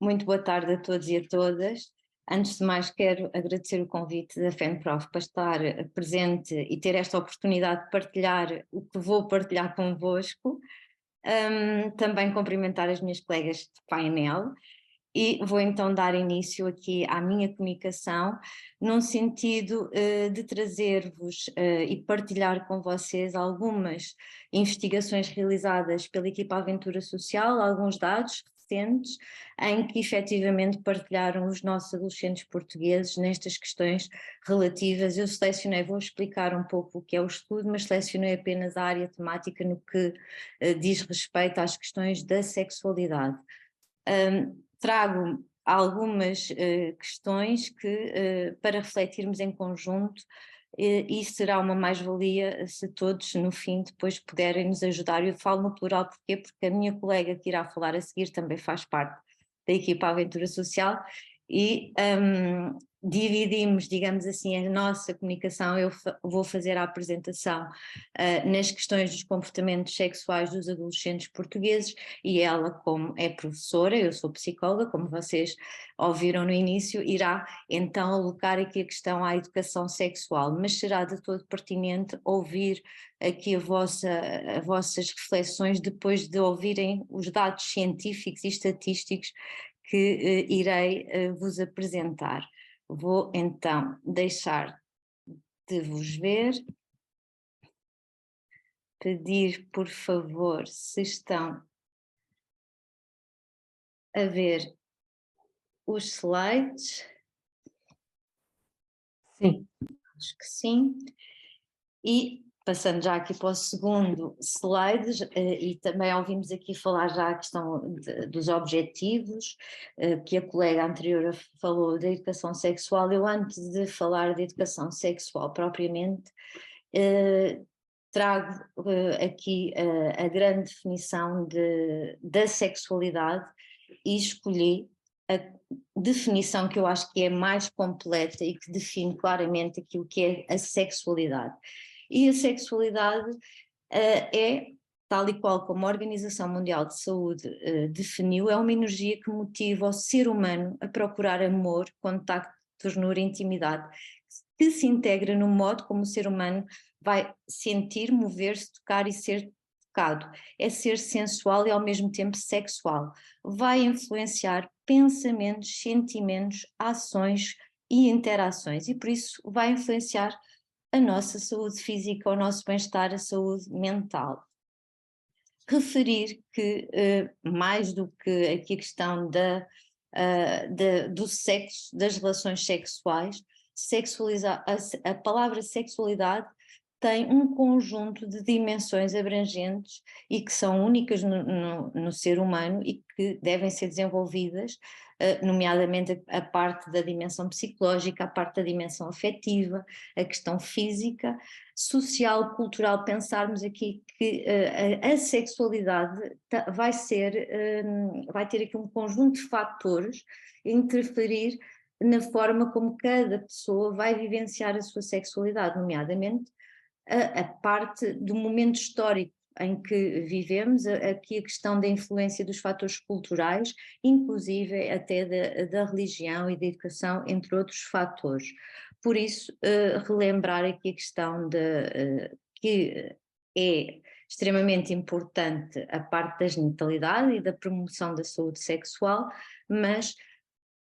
Muito boa tarde a todos e a todas. Antes de mais, quero agradecer o convite da FENPROF para estar presente e ter esta oportunidade de partilhar o que vou partilhar convosco. Também cumprimentar as minhas colegas de painel e vou então dar início aqui à minha comunicação, num sentido de trazer-vos e partilhar com vocês algumas investigações realizadas pela equipa Aventura Social, alguns dados recentes, em que efetivamente partilharam os nossos adolescentes portugueses nestas questões relativas. Eu selecionei, vou explicar um pouco o que é o estudo, mas selecionei apenas a área temática no que diz respeito às questões da sexualidade. Trago algumas questões que, para refletirmos em conjunto, e será uma mais-valia se todos no fim depois puderem nos ajudar. Eu falo no plural porque a minha colega que irá falar a seguir também faz parte da equipa Aventura Social e dividimos, digamos assim, a nossa comunicação. Eu vou fazer a apresentação nas questões dos comportamentos sexuais dos adolescentes portugueses e ela, como é professora, eu sou psicóloga, como vocês ouviram no início, irá então alocar aqui a questão à educação sexual, mas será de todo pertinente ouvir aqui as vossas reflexões depois de ouvirem os dados científicos e estatísticos que irei vos apresentar. Vou então deixar de vos ver, pedir por favor se estão a ver os slides. Sim. Acho que sim. E passando já aqui para o segundo slide, e também ouvimos aqui falar já a questão dos objetivos, que a colega anterior falou da educação sexual. Eu, antes de falar de educação sexual propriamente, trago aqui a grande definição da sexualidade e escolhi a definição que eu acho que é mais completa e que define claramente aquilo que é a sexualidade. E a sexualidade é, tal e qual como a Organização Mundial de Saúde definiu, é uma energia que motiva o ser humano a procurar amor, contacto, ternura e intimidade, que se integra no modo como o ser humano vai sentir, mover-se, tocar e ser tocado. É ser sensual e ao mesmo tempo sexual. Vai influenciar pensamentos, sentimentos, ações e interações, e por isso vai influenciar a nossa saúde física, o nosso bem-estar, a saúde mental. Referir que, mais do que aqui a questão do sexo, das relações sexuais, a palavra sexualidade tem um conjunto de dimensões abrangentes e que são únicas no ser humano e que devem ser desenvolvidas, nomeadamente a parte da dimensão psicológica, a parte da dimensão afetiva, a questão física, social, cultural. Pensarmos aqui que a sexualidade vai ter aqui um conjunto de fatores a interferir na forma como cada pessoa vai vivenciar a sua sexualidade, nomeadamente a parte do momento histórico em que vivemos, aqui a questão da influência dos fatores culturais, inclusive até da religião e da educação, entre outros fatores. Por isso, relembrar aqui a questão que é extremamente importante a parte da genitalidade e da promoção da saúde sexual, mas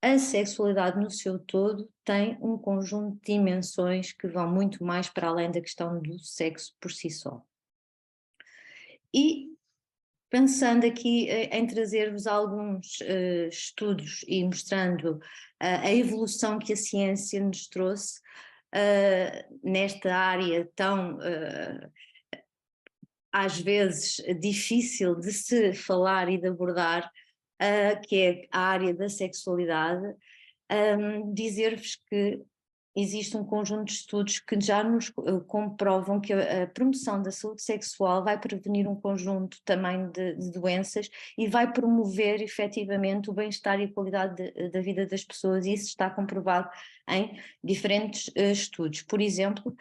a sexualidade no seu todo tem um conjunto de dimensões que vão muito mais para além da questão do sexo por si só. E pensando aqui em trazer-vos alguns estudos e mostrando a evolução que a ciência nos trouxe nesta área tão às vezes difícil de se falar e de abordar, que é a área da sexualidade, dizer-vos que existe um conjunto de estudos que já nos comprovam que a promoção da saúde sexual vai prevenir um conjunto também de doenças e vai promover efetivamente o bem-estar e a qualidade da vida das pessoas, e isso está comprovado em diferentes estudos. Por exemplo,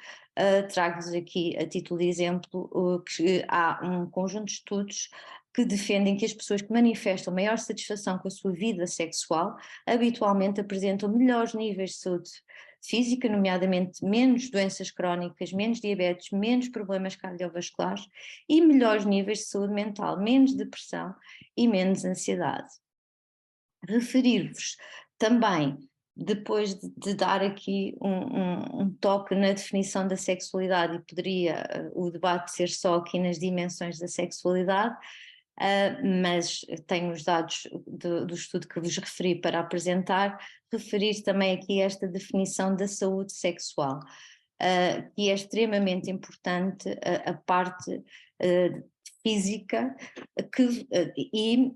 trago-vos aqui a título de exemplo que há um conjunto de estudos que defendem que as pessoas que manifestam maior satisfação com a sua vida sexual habitualmente apresentam melhores níveis de saúde física, nomeadamente menos doenças crónicas, menos diabetes, menos problemas cardiovasculares e melhores níveis de saúde mental, menos depressão e menos ansiedade. Referir-vos também, depois de dar aqui um toque na definição da sexualidade, e poderia o debate ser só aqui nas dimensões da sexualidade, mas tenho os dados do estudo que vos referi para apresentar, referir também aqui esta definição da saúde sexual, que é extremamente importante, a parte física e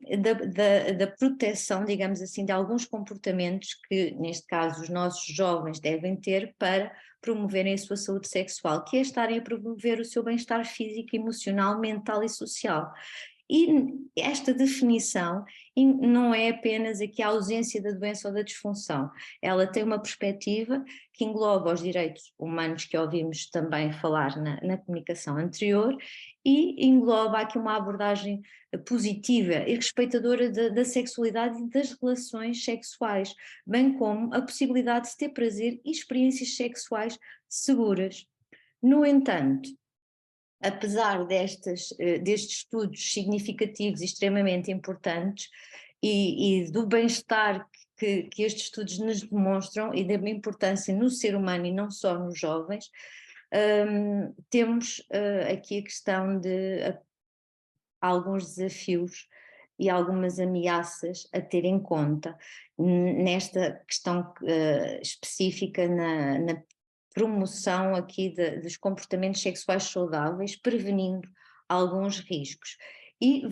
da proteção, digamos assim, de alguns comportamentos que, neste caso, os nossos jovens devem ter para promoverem a sua saúde sexual, que é estarem a promover o seu bem-estar físico, emocional, mental e social. E esta definição não é apenas aqui a ausência da doença ou da disfunção, ela tem uma perspectiva que engloba os direitos humanos que ouvimos também falar na comunicação anterior e engloba aqui uma abordagem positiva e respeitadora da sexualidade e das relações sexuais, bem como a possibilidade de ter prazer e experiências sexuais seguras. No entanto, apesar destes estudos significativos e extremamente importantes e do bem-estar que estes estudos nos demonstram e da importância no ser humano e não só nos jovens, temos aqui a questão de alguns desafios e algumas ameaças a ter em conta nesta questão específica na promoção aqui dos comportamentos sexuais saudáveis, prevenindo alguns riscos. E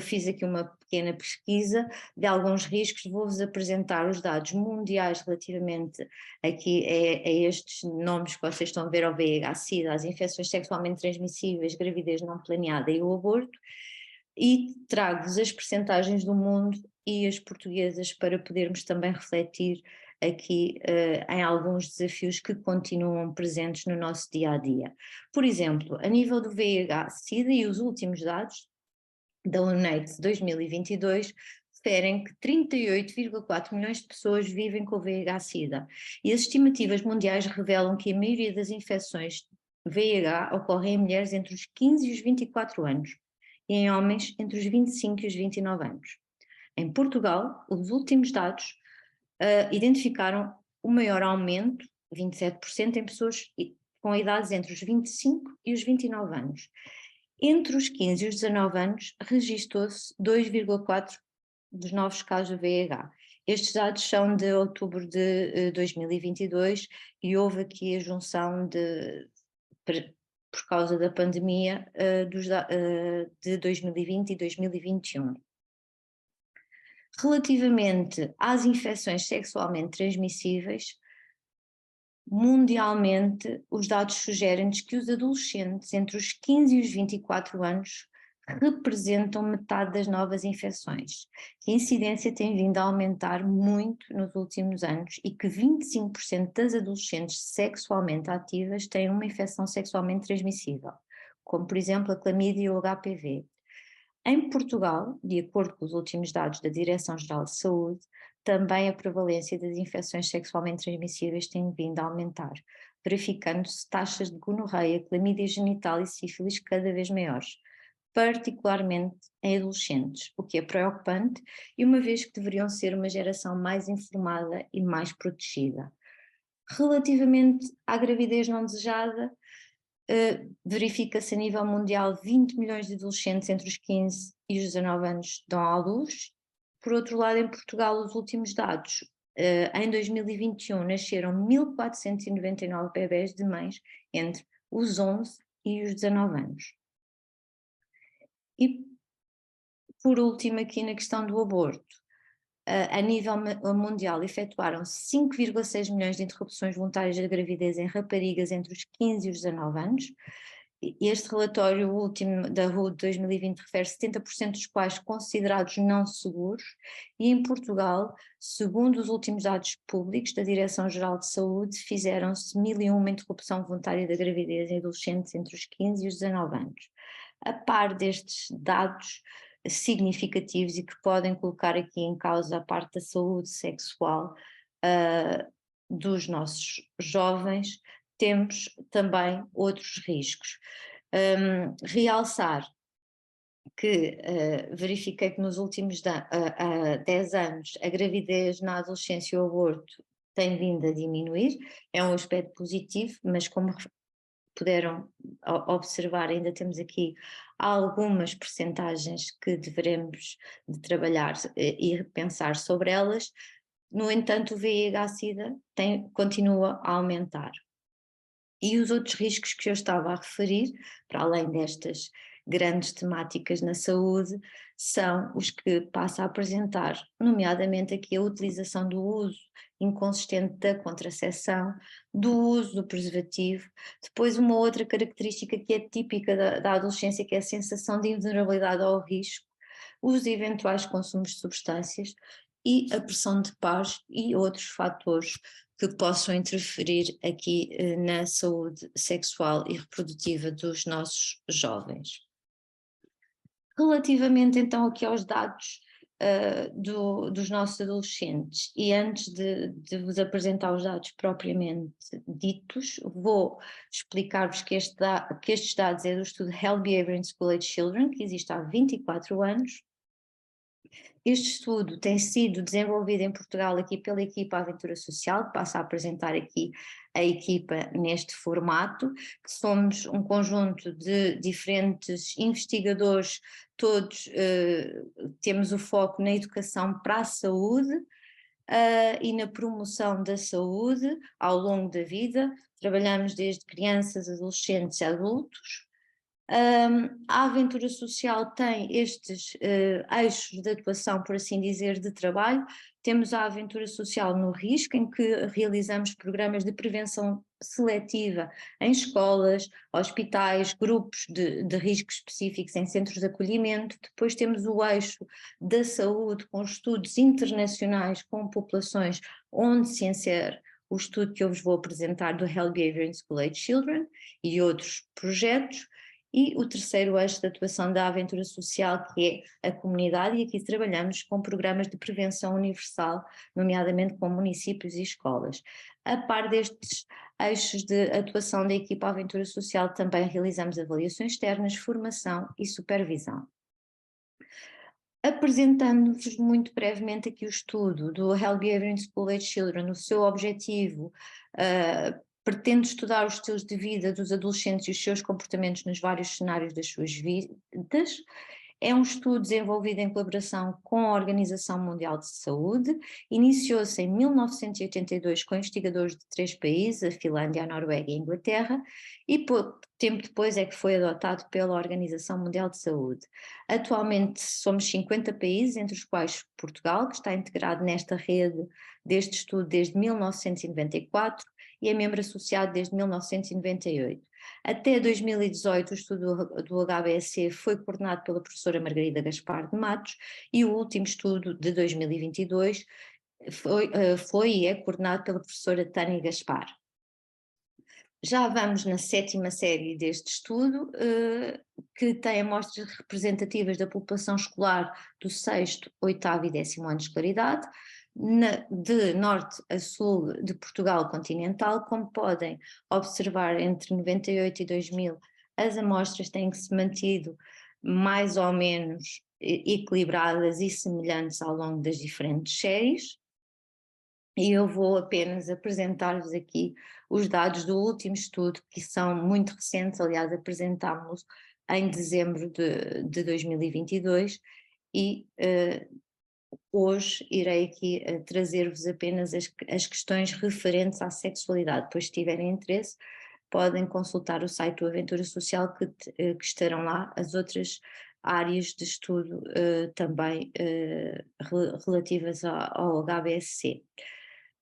fiz aqui uma pequena pesquisa de alguns riscos, vou-vos apresentar os dados mundiais relativamente aqui a estes nomes que vocês estão a ver, ao VIH-Sida, as infecções sexualmente transmissíveis, gravidez não planeada e o aborto, e trago-vos as percentagens do mundo e as portuguesas para podermos também refletir aqui em alguns desafios que continuam presentes no nosso dia-a-dia. Por exemplo, a nível do VIH-Sida e os últimos dados da UNAIDS 2022 referem que 38,4 milhões de pessoas vivem com o VIH-Sida e as estimativas mundiais revelam que a maioria das infecções VIH ocorrem em mulheres entre os 15 e os 24 anos e em homens entre os 25 e os 29 anos. Em Portugal, os últimos dados identificaram o maior aumento, 27%, em pessoas com idades entre os 25 e os 29 anos. Entre os 15 e os 19 anos, registou-se 2,4% dos novos casos de VIH. Estes dados são de outubro de 2022 e houve aqui a junção por causa da pandemia de 2020 e 2021. Relativamente às infecções sexualmente transmissíveis, mundialmente os dados sugerem-nos que os adolescentes entre os 15 e os 24 anos representam metade das novas infecções, que a incidência tem vindo a aumentar muito nos últimos anos e que 25% das adolescentes sexualmente ativas têm uma infecção sexualmente transmissível, como por exemplo a clamídia e o HPV. Em Portugal, de acordo com os últimos dados da Direção-Geral de Saúde, também a prevalência das infecções sexualmente transmissíveis tem vindo a aumentar, verificando-se taxas de gonorreia, clamídia genital e sífilis cada vez maiores, particularmente em adolescentes, o que é preocupante e uma vez que deveriam ser uma geração mais informada e mais protegida. Relativamente à gravidez não desejada, verifica-se a nível mundial 20 milhões de adolescentes entre os 15 e os 19 anos dão à luz. Por outro lado, em Portugal, os últimos dados, em 2021 nasceram 1.499 bebés de mães entre os 11 e os 19 anos. E por último, aqui na questão do aborto, a nível mundial efetuaram-se 5,6 milhões de interrupções voluntárias da gravidez em raparigas entre os 15 e os 19 anos. Este relatório último da WHO de 2020 refere 70% dos quais considerados não seguros, e em Portugal, segundo os últimos dados públicos da Direção-Geral de Saúde, fizeram-se 1.001 interrupção voluntária da gravidez em adolescentes entre os 15 e os 19 anos. A par destes dados, significativos e que podem colocar aqui em causa a parte da saúde sexual dos nossos jovens, temos também outros riscos. Realçar que verifiquei que nos últimos 10 anos a gravidez na adolescência e o aborto tem vindo a diminuir, é um aspecto positivo, mas como puderam observar, ainda temos aqui algumas percentagens que deveremos de trabalhar e pensar sobre elas. No entanto, o VIH-Sida continua a aumentar. E os outros riscos que eu estava a referir, para além destas grandes temáticas na saúde, são os que passo a apresentar, nomeadamente aqui a utilização do uso inconsistente da contracepção, do uso do preservativo, depois uma outra característica que é típica da adolescência, que é a sensação de invulnerabilidade ao risco, os eventuais consumos de substâncias e a pressão de pares e outros fatores que possam interferir aqui na saúde sexual e reprodutiva dos nossos jovens. Relativamente então aqui aos dados dos nossos adolescentes, e antes de vos apresentar os dados propriamente ditos, vou explicar-vos que estes dados é do estudo Health Behavior in School Age Children, que existe há 24 anos. Este estudo tem sido desenvolvido em Portugal aqui pela equipa Aventura Social, que passa a apresentar aqui a equipa neste formato, que somos um conjunto de diferentes investigadores, todos temos o foco na educação para a saúde e na promoção da saúde ao longo da vida. Trabalhamos desde crianças, adolescentes e adultos. A Aventura Social tem estes eixos de atuação, por assim dizer, de trabalho. Temos a Aventura Social no Risco, em que realizamos programas de prevenção seletiva em escolas, hospitais, grupos de risco específicos em centros de acolhimento. Depois temos o eixo da saúde, com estudos internacionais com populações, onde se insere o estudo que eu vos vou apresentar do Health Behavior in School Age Children e outros projetos. E o terceiro eixo de atuação da Aventura Social, que é a comunidade, e aqui trabalhamos com programas de prevenção universal, nomeadamente com municípios e escolas. A par destes eixos de atuação da equipa Aventura Social, também realizamos avaliações externas, formação e supervisão. Apresentando-vos muito brevemente aqui o estudo do Health Behavior in School Age Children, o seu objetivo pretende estudar os estilos de vida dos adolescentes e os seus comportamentos nos vários cenários das suas vidas. É um estudo desenvolvido em colaboração com a Organização Mundial de Saúde, iniciou-se em 1982 com investigadores de 3 países, a Finlândia, a Noruega e a Inglaterra, e pouco tempo depois é que foi adotado pela Organização Mundial de Saúde. Atualmente somos 50 países, entre os quais Portugal, que está integrado nesta rede deste estudo desde 1994, e é membro associado desde 1998. Até 2018 o estudo do HBSC foi coordenado pela professora Margarida Gaspar de Matos e o último estudo de 2022 foi e é coordenado pela professora Tânia Gaspar. Já vamos na 7ª série deste estudo, que tem amostras representativas da população escolar do 6º, 8º e 10º ano de escolaridade, de norte a sul de Portugal continental. Como podem observar, entre 98 e 2000 as amostras têm se mantido mais ou menos equilibradas e semelhantes ao longo das diferentes séries, e eu vou apenas apresentar-vos aqui os dados do último estudo, que são muito recentes. Aliás, apresentámos-los em dezembro de 2022 e hoje irei aqui trazer-vos apenas as questões referentes à sexualidade. Depois, se tiverem interesse, podem consultar o site do Aventura Social, que estarão lá as outras áreas de estudo também relativas ao HBSC.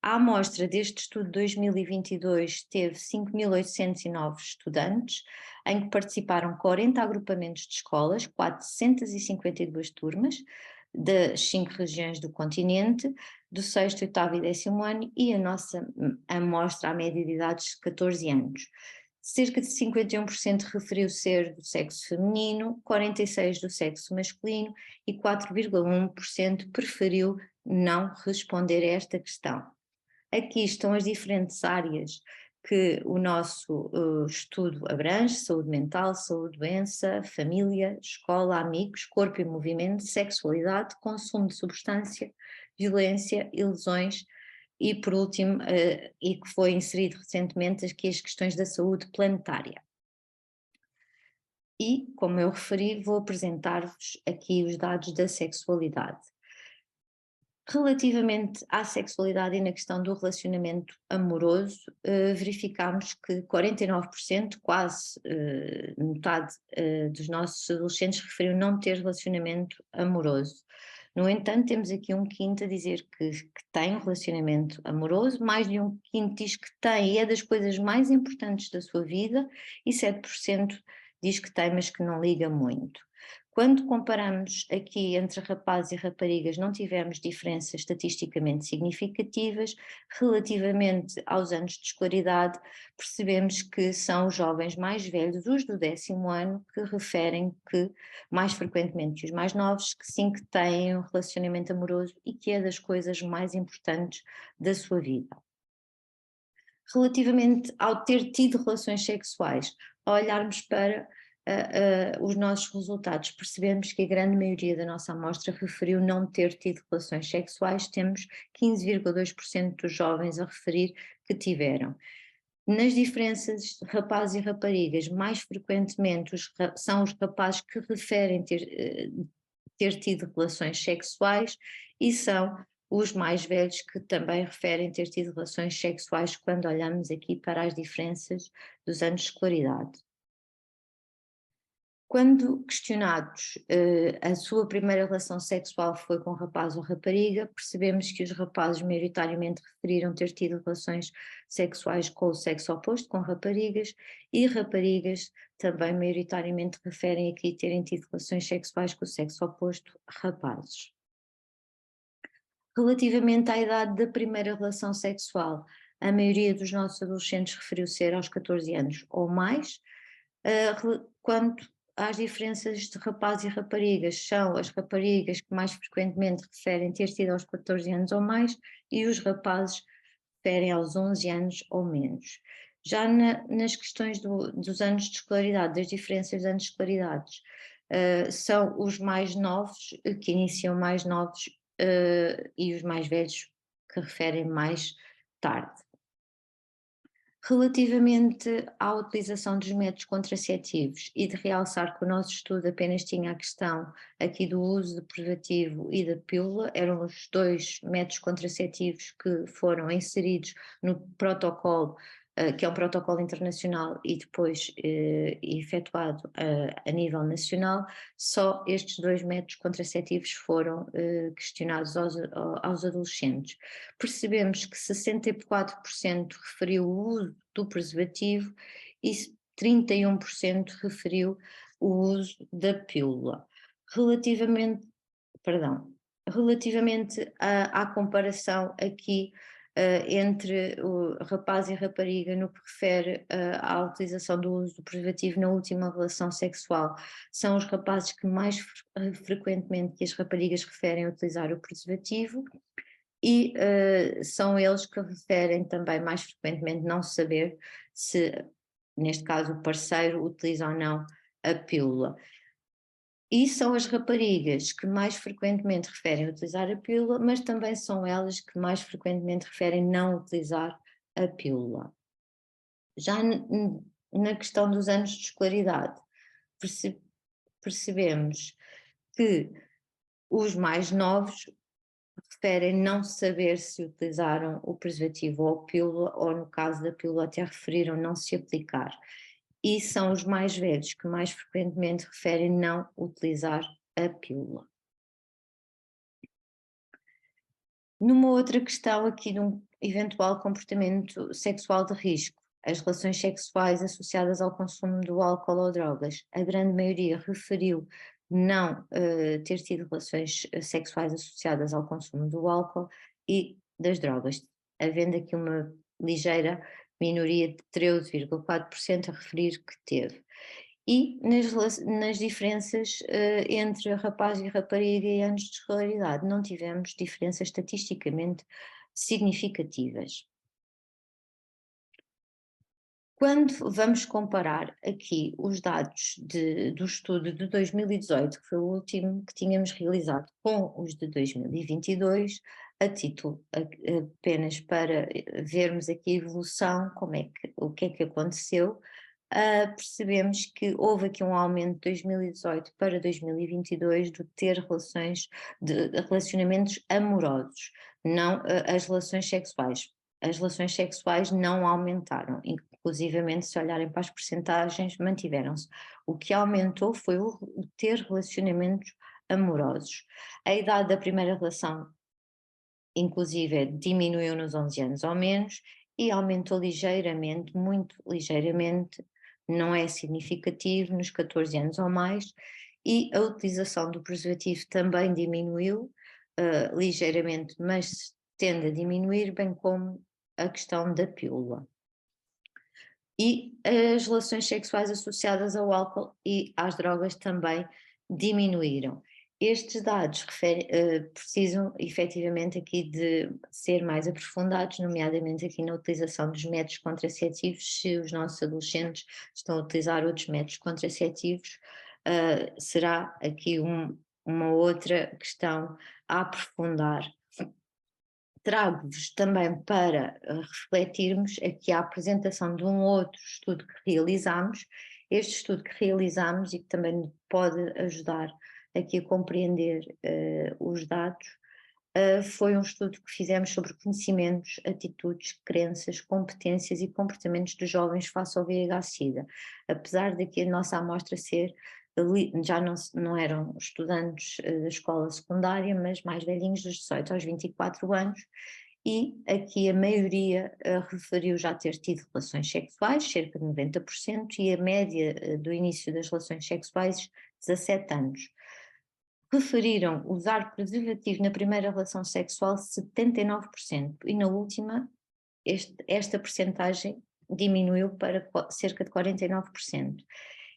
A amostra deste estudo de 2022 teve 5.809 estudantes, em que participaram 40 agrupamentos de escolas, 452 turmas, das 5 regiões do continente, do 6º, 8º e 10º ano, e a nossa amostra, a média de idades, 14 anos. cerca de 51% referiu ser do sexo feminino, 46% do sexo masculino e 4,1% preferiu não responder a esta questão. Aqui estão as diferentes áreas que o nosso estudo abrange: saúde mental, saúde doença, família, escola, amigos, corpo e movimento, sexualidade, consumo de substância, violência e lesões e, por último, e que foi inserido recentemente, aqui as questões da saúde planetária. E, como eu referi, vou apresentar-vos aqui os dados da sexualidade. Relativamente à sexualidade e na questão do relacionamento amoroso, verificámos que 49%, quase metade dos nossos adolescentes referiu não ter relacionamento amoroso. No entanto, temos aqui um quinto a dizer que tem um relacionamento amoroso, mais de um quinto diz que tem e é das coisas mais importantes da sua vida, e 7% diz que tem, mas que não liga muito. Quando comparamos aqui entre rapazes e raparigas, não tivemos diferenças estatisticamente significativas. Relativamente aos anos de escolaridade, percebemos que são os jovens mais velhos, os do 10º ano, que referem que, mais frequentemente que os mais novos, que sim, que têm um relacionamento amoroso e que é das coisas mais importantes da sua vida. Relativamente ao ter tido relações sexuais, ao olharmos para os nossos resultados, percebemos que a grande maioria da nossa amostra referiu não ter tido relações sexuais. Temos 15,2% dos jovens a referir que tiveram. Nas diferenças de rapazes e raparigas, mais frequentemente são os rapazes que referem ter tido relações sexuais, e são os mais velhos que também referem ter tido relações sexuais, quando olhamos aqui para as diferenças dos anos de escolaridade. Quando questionados, a sua primeira relação sexual foi com rapaz ou rapariga, percebemos que os rapazes maioritariamente referiram ter tido relações sexuais com o sexo oposto, com raparigas, e raparigas também maioritariamente referem aqui terem tido relações sexuais com o sexo oposto, rapazes. Relativamente à idade da primeira relação sexual, a maioria dos nossos adolescentes referiu ser aos 14 anos ou mais. Quanto às diferenças de rapazes e raparigas, são as raparigas que mais frequentemente referem ter tido aos 14 anos ou mais, e os rapazes referem aos 11 anos ou menos. Já nas questões dos anos de escolaridade, das diferenças de anos de escolaridades, são os mais novos, que iniciam mais novos, e os mais velhos que referem mais tarde. Relativamente à utilização dos métodos contraceptivos, e de realçar que o nosso estudo apenas tinha a questão aqui do uso do preservativo e da pílula, eram os dois métodos contraceptivos que foram inseridos no protocolo, que é um protocolo internacional e depois efetuado a nível nacional. Só estes dois métodos contraceptivos foram questionados aos adolescentes. Percebemos que 64% referiu o uso do preservativo e 31% referiu o uso da pílula. Relativamente à comparação aqui entre o rapaz e rapariga no que refere à utilização do uso do preservativo na última relação sexual, são os rapazes que mais frequentemente que as raparigas referem a utilizar o preservativo, e são eles que referem também mais frequentemente não saber se, neste caso, o parceiro utiliza ou não a pílula. E são as raparigas que mais frequentemente referem utilizar a pílula, mas também são elas que mais frequentemente referem não utilizar a pílula. Já na questão dos anos de escolaridade, percebemos que os mais novos referem não saber se utilizaram o preservativo ou a pílula, ou no caso da pílula até referiram não se aplicar. E são os mais velhos que mais frequentemente referem não utilizar a pílula. Numa outra questão aqui de um eventual comportamento sexual de risco, as relações sexuais associadas ao consumo do álcool ou drogas, a grande maioria referiu não ter tido relações sexuais associadas ao consumo do álcool e das drogas, havendo aqui uma ligeira minoria de 13,4% a referir que teve. E nas diferenças entre rapaz e rapariga em anos de escolaridade, não tivemos diferenças estatisticamente significativas. Quando vamos comparar aqui os dados do estudo de 2018, que foi o último que tínhamos realizado, com os de 2022, a título apenas para vermos aqui a evolução, o que é que aconteceu, percebemos que houve aqui um aumento de 2018 para 2022 do ter de relacionamentos amorosos, não as relações sexuais. As relações sexuais não aumentaram, inclusivamente se olharem para as percentagens, mantiveram-se. O que aumentou foi o ter relacionamentos amorosos. A idade da primeira relação, inclusive, diminuiu nos 11 anos ou menos e aumentou ligeiramente, muito ligeiramente, não é significativo, nos 14 anos ou mais, e a utilização do preservativo também diminuiu, ligeiramente, mas tende a diminuir, bem como a questão da pílula. E as relações sexuais associadas ao álcool e às drogas também diminuíram. Estes dados precisam efetivamente aqui de ser mais aprofundados, nomeadamente aqui na utilização dos métodos contraceptivos. Se os nossos adolescentes estão a utilizar outros métodos contraceptivos, será aqui uma outra questão a aprofundar. Trago-vos também para refletirmos aqui a apresentação de um outro estudo que realizámos. Este estudo que realizámos e que também pode ajudar aqui a compreender os dados, foi um estudo que fizemos sobre conhecimentos, atitudes, crenças, competências e comportamentos dos jovens face ao VIH-Sida. Apesar daqui a nossa amostra ser, já não eram estudantes da escola secundária, mas mais velhinhos, dos 18 aos 24 anos, e aqui a maioria referiu já ter tido relações sexuais, cerca de 90%, e a média do início das relações sexuais, 17 anos. Referiram usar preservativo na primeira relação sexual 79%, e na última esta percentagem diminuiu para cerca de 49%.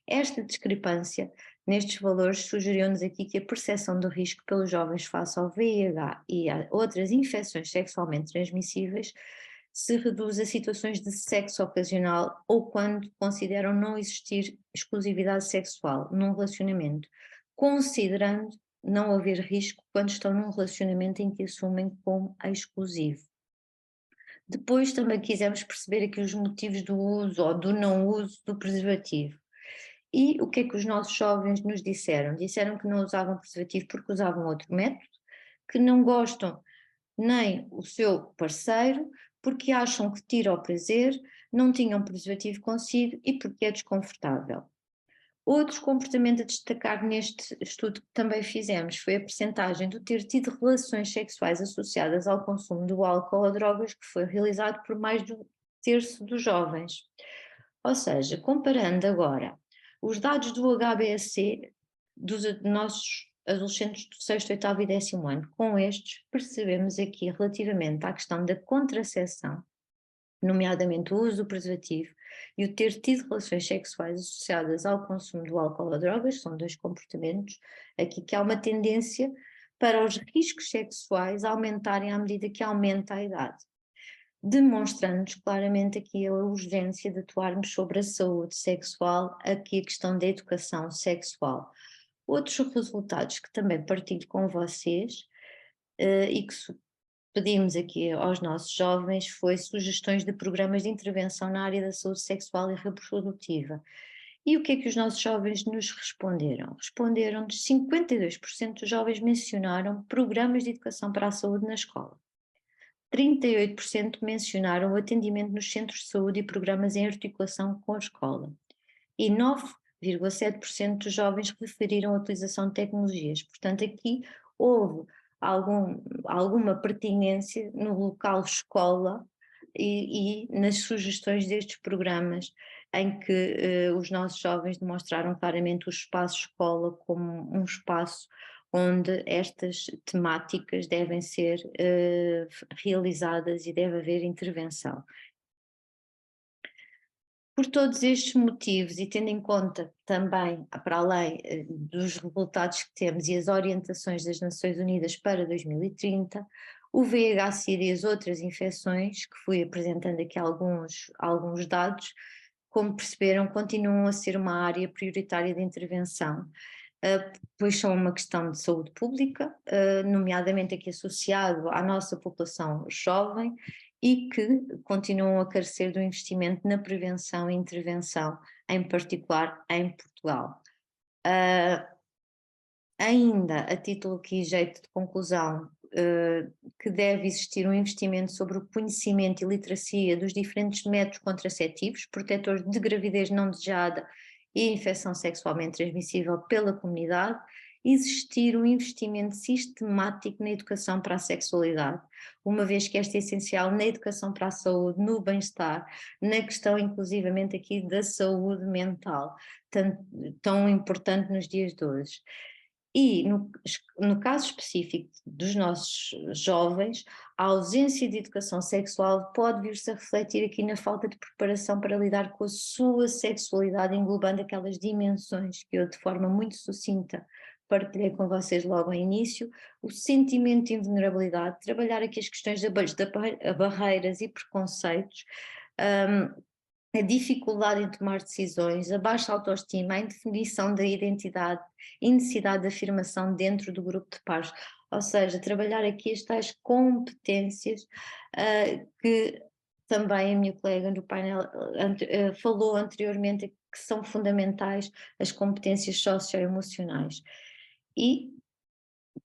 Esta discrepância nestes valores sugeriu-nos aqui que a percepção do risco pelos jovens face ao VIH e a outras infecções sexualmente transmissíveis se reduz a situações de sexo ocasional ou quando consideram não existir exclusividade sexual num relacionamento, considerando não haver risco quando estão num relacionamento em que assumem como exclusivo. Depois também quisemos perceber aqui os motivos do uso ou do não uso do preservativo. E o que é que os nossos jovens nos disseram? Disseram que não usavam preservativo porque usavam outro método, que não gostam nem o seu parceiro, porque acham que tira o prazer, não tinham preservativo consigo e porque é desconfortável. Outro comportamento a destacar neste estudo que também fizemos foi a percentagem de ter tido relações sexuais associadas ao consumo do álcool ou drogas, que foi realizado por mais de um terço dos jovens. Ou seja, comparando agora os dados do HBSC dos nossos adolescentes do 6º, 8º e 10º ano com estes, percebemos aqui relativamente à questão da contracepção, nomeadamente o uso do preservativo e o ter tido relações sexuais associadas ao consumo do álcool ou drogas, são dois comportamentos aqui que há uma tendência para os riscos sexuais aumentarem à medida que aumenta a idade, demonstrando-nos claramente aqui a urgência de atuarmos sobre a saúde sexual, aqui a questão da educação sexual. Outros resultados que também partilho com vocês e que pedimos aqui aos nossos jovens foi sugestões de programas de intervenção na área da saúde sexual e reprodutiva. E o que é que os nossos jovens nos responderam? Responderam-nos 52% dos jovens mencionaram programas de educação para a saúde na escola. 38% mencionaram o atendimento nos centros de saúde e programas em articulação com a escola. E 9,7% dos jovens referiram a utilização de tecnologias. Portanto, aqui houve alguma pertinência no local escola e nas sugestões destes programas, em que os nossos jovens demonstraram claramente o espaço escola como um espaço onde estas temáticas devem ser realizadas e deve haver intervenção. Por todos estes motivos e tendo em conta também, para além dos resultados que temos e as orientações das Nações Unidas para 2030, o VIH-Sida e as outras infecções, que fui apresentando aqui alguns dados, como perceberam, continuam a ser uma área prioritária de intervenção, pois são uma questão de saúde pública, nomeadamente aqui associado à nossa população jovem, e que continuam a carecer do investimento na prevenção e intervenção, em particular em Portugal. Ainda, a título aqui jeito de conclusão, que deve existir um investimento sobre o conhecimento e literacia dos diferentes métodos contraceptivos, protetores de gravidez não desejada e infecção sexualmente transmissível pela comunidade, existir um investimento sistemático na educação para a sexualidade, uma vez que esta é essencial na educação para a saúde, no bem-estar, na questão inclusivamente aqui da saúde mental, tão importante nos dias de hoje. E no caso específico dos nossos jovens, a ausência de educação sexual pode vir-se a refletir aqui na falta de preparação para lidar com a sua sexualidade, englobando aquelas dimensões que eu de forma muito sucinta partilhei com vocês logo ao início, o sentimento de invulnerabilidade, trabalhar aqui as questões de barreiras e preconceitos, a dificuldade em tomar decisões, a baixa autoestima, a indefinição da identidade e necessidade de afirmação dentro do grupo de pares. Ou seja, trabalhar aqui as tais competências que também a minha colega no painel falou anteriormente, que são fundamentais, as competências socioemocionais. E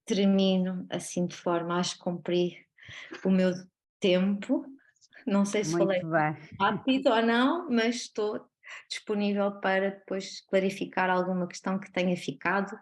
termino assim de forma, acho que cumpri o meu tempo, não sei se falei Muito bem. rápido ou não, mas estou disponível para depois clarificar alguma questão que tenha ficado